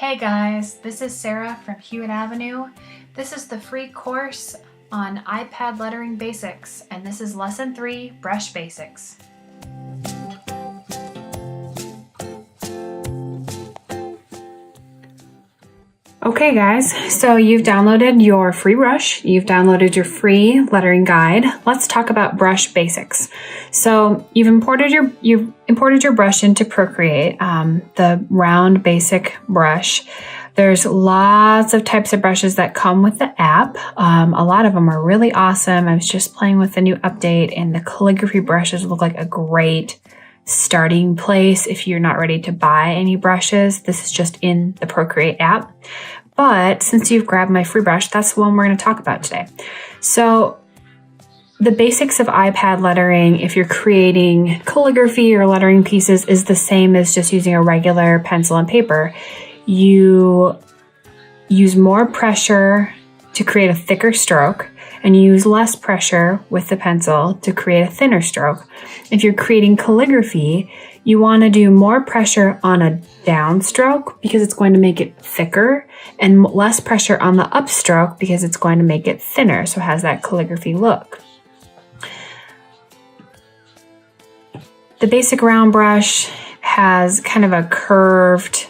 Hey guys, this is Sarah from Hewitt Avenue. This is the free course on iPad lettering basics, and this is lesson 3, brush basics. Okay guys, so you've downloaded your free brush, you've downloaded your free lettering guide. Let's talk about brush basics. So you've imported your brush into Procreate, the round basic brush. There's lots of types of brushes that come with the app. A lot of them are really awesome. I was just playing with the new update, and the calligraphy brushes look like a great starting place if you're not ready to buy any brushes. This is just in the Procreate app. But since you've grabbed my free brush, that's the one we're going to talk about today. So the basics of iPad lettering, if you're creating calligraphy or lettering pieces, is the same as just using a regular pencil and paper. You use more pressure to create a thicker stroke, and you use less pressure with the pencil to create a thinner stroke. If you're creating calligraphy, you want to do more pressure on a downstroke because it's going to make it thicker, and less pressure on the upstroke because it's going to make it thinner, so it has that calligraphy look. The basic round brush has kind of a curved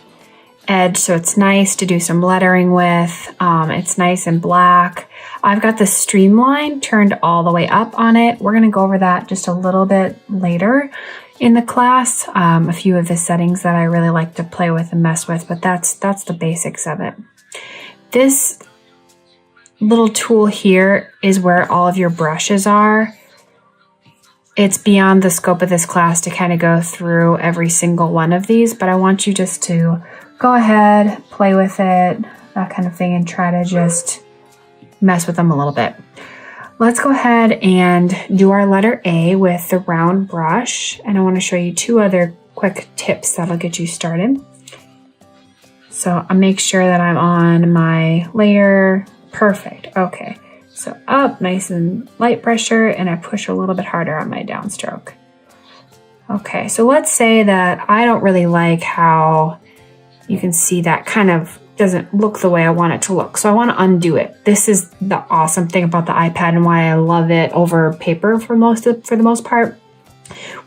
edge, so it's nice to do some lettering with. It's nice and black. I've got the streamline turned all the way up on it. We're going to go over that just a little bit later in the class. A few of the settings that I really like to play with and mess with, but that's the basics of it. This little tool here is where all of your brushes are. It's beyond the scope of this class to kind of go through every single one of these, but I want you just to go ahead, play with it, that kind of thing, and try to just mess with them a little bit. Let's go ahead and do our letter A with the round brush, and I want to show you two other quick tips that'll get you started. So I'll make sure that I'm on my layer. Perfect. Okay. So up, nice and light pressure, and I push a little bit harder on my downstroke. Okay, so let's say that I don't really like how you can see that kind of doesn't look the way I want it to look. So I want to undo it. This is the awesome thing about the iPad and why I love it over paper for the most part.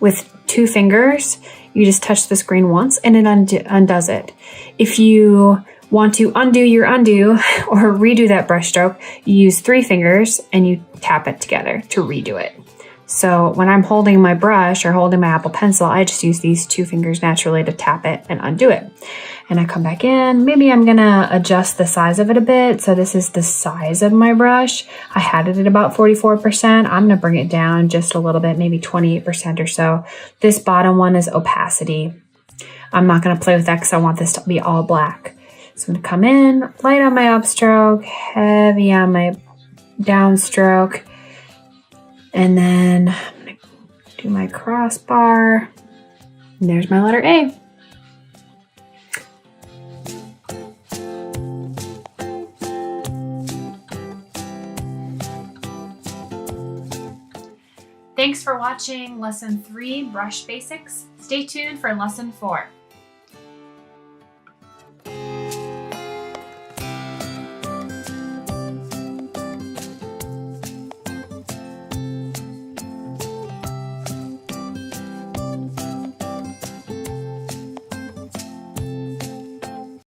With 2 fingers, you just touch the screen once and it undoes it. If you want to undo your undo or redo that brush stroke, you use 3 fingers and you tap it together to redo it. So when I'm holding my brush or holding my Apple Pencil, I just use these 2 fingers naturally to tap it and undo it. And I come back in. Maybe I'm gonna adjust the size of it a bit. So this is the size of my brush. I had it at about 44%. I'm gonna bring it down just a little bit, maybe 28% or so. This bottom one is opacity. I'm not gonna play with that because I want this to be all black. So I'm gonna come in, light on my upstroke, heavy on my downstroke, and then I'm gonna do my crossbar, and there's my letter A. Thanks for watching lesson 3, brush basics. Stay tuned for lesson 4.